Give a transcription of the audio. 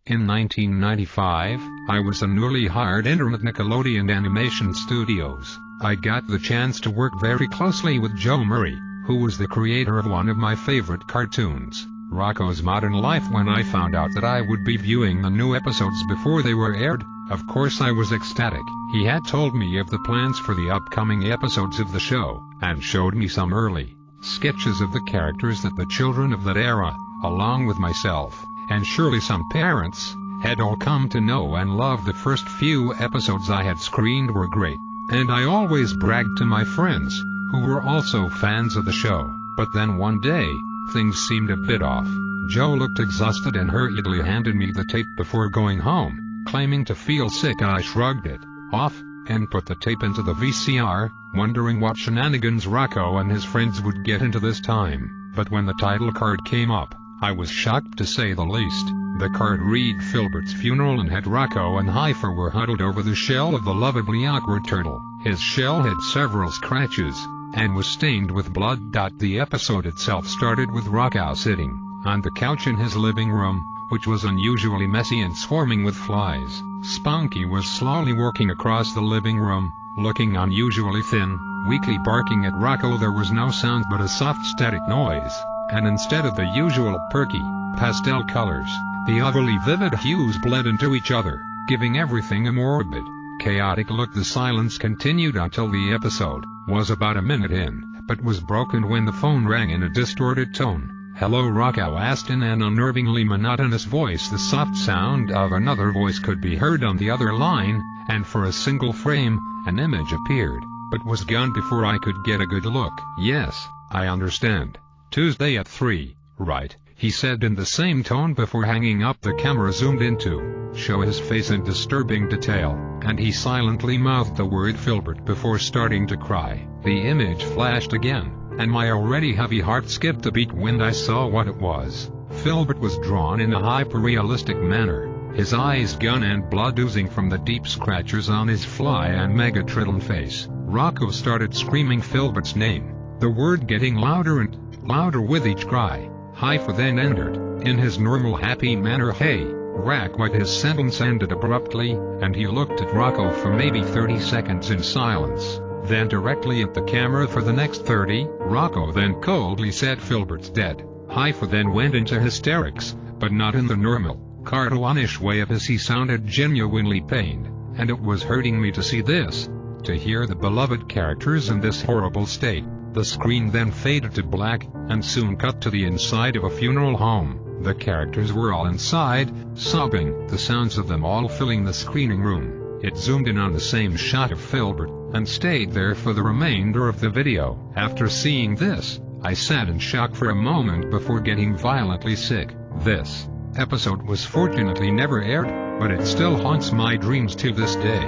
In 1995, I was a newly hired intern at Nickelodeon Animation Studios. I got the chance to work very closely with Joe Murray, who was the creator of one of my favorite cartoons, Rocko's Modern Life. When I found out that I would be viewing the new episodes before they were aired, of course I was ecstatic. He had told me of the plans for the upcoming episodes of the show, and showed me some early sketches of the characters that the children of that era, along with myself, and surely some parents, had all come to know and love. The first few episodes I had screened were great, and I always bragged to my friends, who were also fans of the show. But then one day, things seemed a bit off. Joe looked exhausted and hurriedly handed me the tape before going home. Claiming to feel sick, I shrugged it off and put the tape into the VCR, wondering what shenanigans Rocko and his friends would get into this time. But when the title card came up, I was shocked to say the least. The card read Filbert's funeral and had Rocko and Heifer were huddled over the shell of the lovably awkward turtle. His shell had several scratches and was stained with blood. The episode itself started with Rocko sitting on the couch in his living room, which was unusually messy and swarming with flies. Spunky was slowly working across the living room, looking unusually thin, weakly barking at Rocko. There was no sound but a soft static noise, and instead of the usual perky pastel colors, the overly vivid hues bled into each other, giving everything a morbid, chaotic look. The silence continued until the episode was about a minute in, but was broken when the phone rang in a distorted tone. "Hello," Rocko asked in an unnervingly monotonous voice. The soft sound of another voice could be heard on the other line, and for a single frame, an image appeared, but was gone before I could get a good look. "Yes, I understand. Tuesday at 3, right?" he said in the same tone before hanging up. The camera zoomed in to show his face in disturbing detail, and he silently mouthed the word Filbert before starting to cry. The image flashed again, and my already heavy heart skipped a beat when I saw what it was. Filbert was drawn in a hyper-realistic manner, his eyes gone and blood oozing from the deep scratches on his fly and Megatron face. Rocko started screaming Filbert's name, the word getting louder and louder with each cry. Heifer then entered, in his normal happy manner. "Hey, Rack," but his sentence ended abruptly, and he looked at Rocko for maybe 30 seconds in silence, then directly at the camera for the next 30. Rocko then coldly said, "Filbert's dead." Heifer then went into hysterics, but not in the normal, cartoonish way of his. He sounded genuinely pained, and it was hurting me to see this, to hear the beloved characters in this horrible state. The screen then faded to black, and soon cut to the inside of a funeral home. The characters were all inside, sobbing, the sounds of them all filling the screening room. It zoomed in on the same shot of Filbert, and stayed there for the remainder of the video. After seeing this, I sat in shock for a moment before getting violently sick. This episode was fortunately never aired, but it still haunts my dreams to this day.